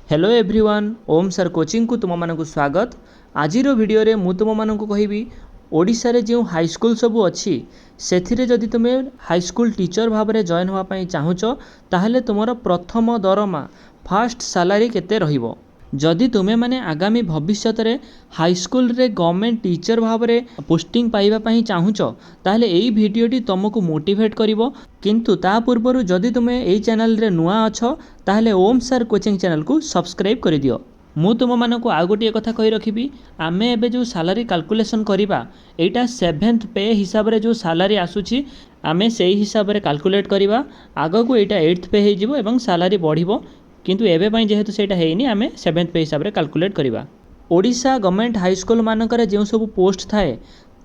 Hello everyone, ओम sir coaching को तुम मानक स्वागत। आज वीडियो रे मु तुम मानक कहबी ओडिशा रे जो हाईस्कूल सबू अच्छी से जदि तुम हाईस्कूल टीचर भाव में जॉइन होगापी चाहूच ताहले तुमर प्रथम दरमा फास्ट सैलरी केते रहिबो। जदि तुमे माने आगामी भविष्य रे हाईस्कूल रे गवर्नमेंट टीचर भाव में पोस्टिंग पाइबा चाहूच ताहले एई भिडियोटी तुमको मोटिवेट करिवो। किंतु ता पूर्वर जदि तुमे एई चैनल रे नुआ अछ ताहले ओम सर कोचिंग चैनल को सब्सक्राइब कर दियो। मु तुम मानक आउ गोटे कथा कही रखी, आमे एबे जो सैलरी कैलकुलेशन करिबा एटा 7th पे हिसाब रे जो सैलरी आसुची आमे सेही हिसाब रे कैलकुलेट करिबा। आगो को एटा 8th पे हे जिवो एवं सैलरी बढ़िबो, किंतु एबे पई जेहेतु सेटा हेइनी आमे 7th पे हिसाब रे कैलकुलेट करिबा। ओडिशा गवर्नमेंट हाई स्कूल मानकर जो सब पोस्ट थाए,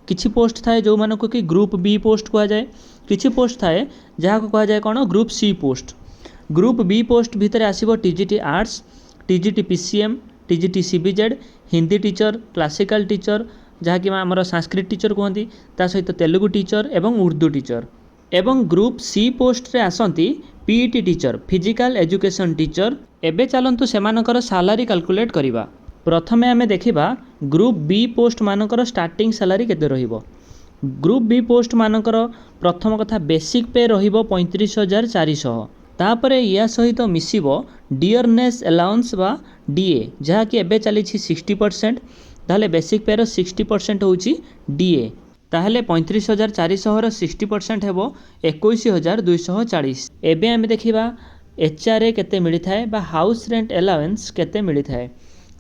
किछि पोस्ट थाए जो मानक कि ग्रुप बी पोस्ट कहा जाए, किछि पोस्ट थाए जहाँ को कहा जाए कौन group C post. Group B post भितर आसीबो TGT arts, TGT PCM, TGT CBZ, Hindi teacher, classical teacher जहाँकि आमर संस्कृत टीचर कहती, ता सहित तेलुगु टीचर एवं उर्दू टीचर। एवं ग्रुप सी पोस्ट रे आसंती PET teacher, physical education teacher. एबे चलंतु सेमानकर सैलरी कैलकुलेट करिबा। प्रथमे आमे देखिबा ग्रुप बी पोस्ट मानकर स्टार्टिंग सैलरी केते रहिबो। ग्रुप बी पोस्ट मानकर प्रथम कथा बेसिक पे रहिबो 35,400। तापरे या सहित मिसिबो डियरनेस अलाउंस बा डीए जहाँकि एबे चली 60%। ताहले बेसिक पे रो 60% होची डीए, ताहले 35,400 रो 60% हेबो 21,240। एबे आमे देखिबा एचआरए केते मिली थाए बा हाउस रेंट अलाउंस केते मिली थाए।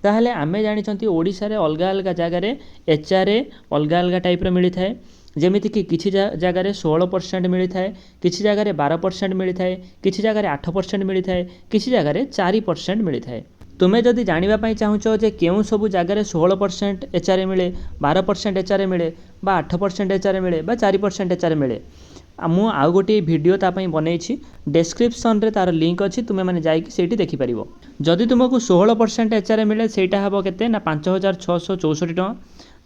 ताहले आमे जानि छंती ओडिसा रे अलगा अलगा जगह रे एचआरए अलगा अलगा टाइप रो मिली थाए। जेमिति कि किछि जगह रे 16% मिली थाए, किछि जगह रे 12% मिली थाए, किछि जगह रे 8% मिली थाए, किछि जगह रे 4% मिली थाए। तुमे जदि जानिबा पई चाहूच जे केउ सब जगह रे 16% एचआरए मिले, 12% एचआरए मिले बा 8% एचआरए मिले बा 4% एचआरए मिले, मु आउ गोटे वीडियो तापई बनैछि, डिस्क्रिप्शन रे तार लिंक अछि, तुमे माने जाइकि सेठी देखि परिबो। जदि तुमको 16% एचआरए मिले सेटा हबो केते ना 5,664 टଙ୍କା।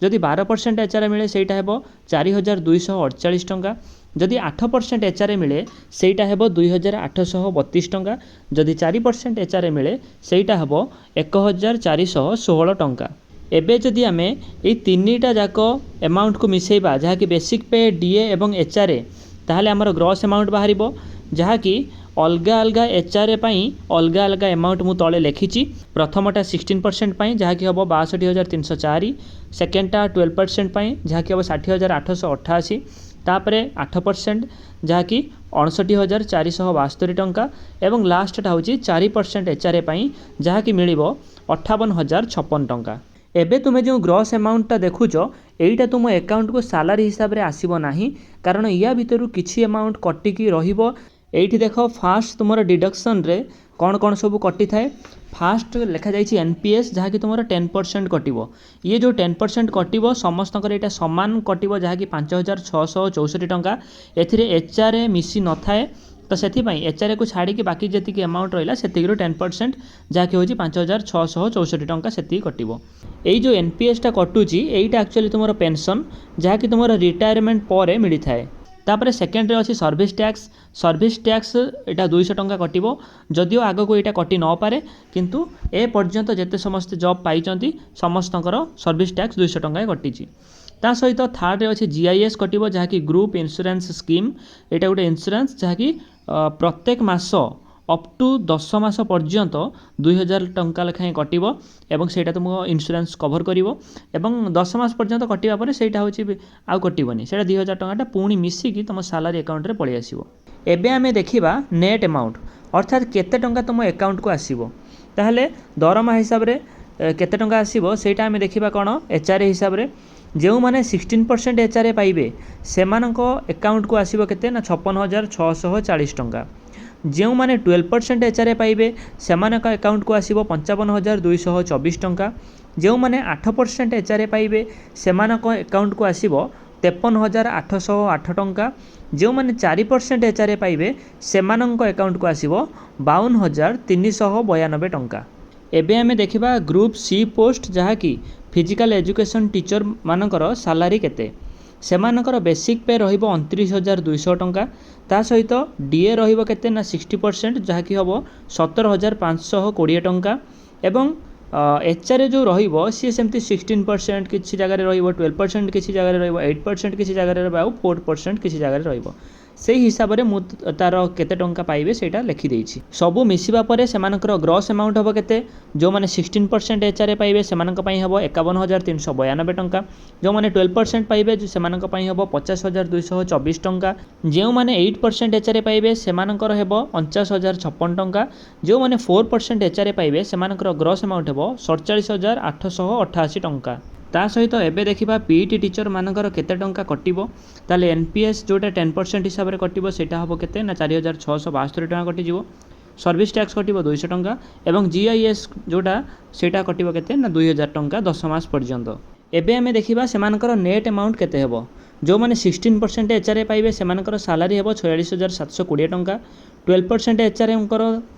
जदि 12% एचआरए मिले सेटा हेबो 4,248 टଙ୍କା। जदि 8% एचआरए मिले सेटा हेबो 2,832 टଙ୍କା। जदि 4% एचआरए मिले सेटा हेबो 1,416 टଙ୍କା। एबे जदि आमे ए तीनटा जाको अमाउंट को मिसेइबा जहाँकि बेसिक पे, डीए एवं एचआरए, ताहले हमर ग्रॉस अमाउंट बाहरिबो जहाँकि अलगा अलगा एचआरए पाई अलगा अलगा अमाउंट मु तले लिखिछि। प्रथमटा 16% पाई जहाँकि हम 62,304, सेकेंडटा 12% पाई जहाँकि हम 60,888, तापरे 8% जहाँकि 59,472 टଙ୍କା एवं लास्टटा होची 4% एचआरए पाई जहाँकि मिलिबो 58,056 टଙ୍କା। एबे तुमे जो ग्रॉस अमाउंटटा देखुच एइटा तुम अकाउंट को सैलरी हिसाब रे आसीबो नाही, कारण या भितरु किछि अमाउंट कटिकी रहिबो। एइठी देखो फास्ट तुमर डिडक्शन रे कौन कौन सब कटि थाए। फास्ट लिखा जाइछि एनपीएस जहाँकि तुमर 10% कटिबो। ये जो 10% कटिबो समस्तकर एटा समान कटिबो जहाँकि 5,664 टଙ୍କା। एथिरे एचआरए मिसी न थाए, तो से एचआरए को छाड़ी बाकी जी अमाउंट रहा से 10% जहाँकि हूँ 5,664 टଙ୍କା से कटिबो। यही जो एनपीएसटा कटुची यहीटा एक्चुअली तुम पेंशन जहाँकि तुम रिटायरमेंट पर मिली थाए। तापर सेकेंड रे अच्छी सर्विस टैक्स। सर्विस टैक्स एटा 200 टଙ୍କା कटिबो, जदियो आग को एटा कटि न पारे, किंतु ए पर्यंत जेते समस्त जॉब पाइचंती समस्तकर सर्विस टैक्स 200 टଙ୍କା कटिची। ता सहित थर्ड रे अच्छे जीआईएस कटिबो जहाँकि ग्रुप इंश्योरेंस स्कीम। एटा गोटे इंश्योरेंस जहाँकि प्रत्येक मास अप टू 10 मास पर्यंत 2,000 टଙ୍କା लेखाएं कटिबो एवं सेटा तुमको इंश्योरेंस कवर करिवो एवं 10 मास पर्यंत कटिबा परे सेटा होची आउ कटिबोनी, सेटा 2,000 टଙ୍କାटा पुणी मिसिकी तुम सैलरी अकाउंट रे पळि आसीबो। एबे आमे देखिबा नेट अमाउंट, अर्थात केते टଙ୍କା तुम अकाउंट को आसीबो। ताहले दरमा हिसाब रे केते टଙ୍କା आसीबो सेटा आमे देखिबा कोन एचआरए हिसाब रे। जो माने 16% एचआरए पाइबे सेमानको अकाउंट को आसीबो केते ना 56,640 टଙ୍କା। जो माने 12% एचआरए पाइबे सेमानका अकाउंट को आसीबो 55,224 टଙ୍କା। जो माने 8% एचआरए पाइबे सेमानका अकाउंट को आसीबो 53,808 टଙ୍କା। जो माने 4% एचआरए पाइबे सेमानका अकाउंट को आसीबो 52,392 टଙ୍କା। एबे आमे देखिबा ग्रुप सी पोस्ट जहाँकि फिजिकल एजुकेशन टीचर मानकर सैलरी केते। सेमानकर बेसिक पे रहिबो 29,200 टଙ୍କା। ता सहित डीए रहिबो केते ना 60% जहाँकि हम 17,520 टଙ୍କା। ଏବଂ HR जो रहिबो सी सेमती 16% किसी जगह रहिबो 12% किसी जगह रहिबो 8% किसी जगह रहिबो आ 4% किसी जगह रहिबो से हिसाब रे मु तार केते टंका पाइबे सेटा लिखि देछि सबु मिसिबा परे सेमानकर ग्रॉस अमाउंट हबो केते जो माने 16% HR पाइबे सेमानक पई हबो 51392 टंका जो माने 12% पाइबे सेमानक पई हबो 50224 टंका जो माने 8% HR पाइबे सेमानकर हेबो 49056 टंका जो माने 4% HR पाइबे सेमानकर ग्रॉस अमाउंट हेबो 47888 टंका ता सहित एबे देखिबा पीईटी टीचर मानकर केते टंका कटिबो ताले एनपीएस जोटा 10% हिसाब रे कटिबो सेटा हबो केते ना 4672 टंका कटि जिवो सर्विस टैक्स कटिबो 200 टंका एवं जीआईएस जोटा सेटा कटिबो केते ना 2000 टंका 10 मास पर्यंत एबे हमें देखिबा सेमानकर नेट अमाउंट केते हेबो जो माने 16% एचआरए पाइबे सेमानकर सैलरी हेबो 46720 टंका 12% एचआरए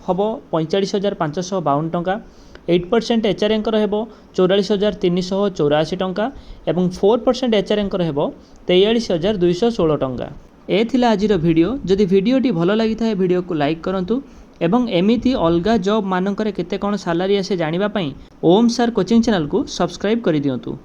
हेबो 45552 टंका 8% एचआरए हेबो 44384 टंका एवं 4% एचआरए हेबो 43216 टंका ए थिला आजिर वीडियो जदि वीडियोटी भल लगी थाए वीडियो को लाइक करंतु एवं एमिति अलगा जॉब मानकर केते कोन सैलरी आसे जानिबा पई ओम सर कोचिंग चैनल को सब्सक्राइब करि दियंतु।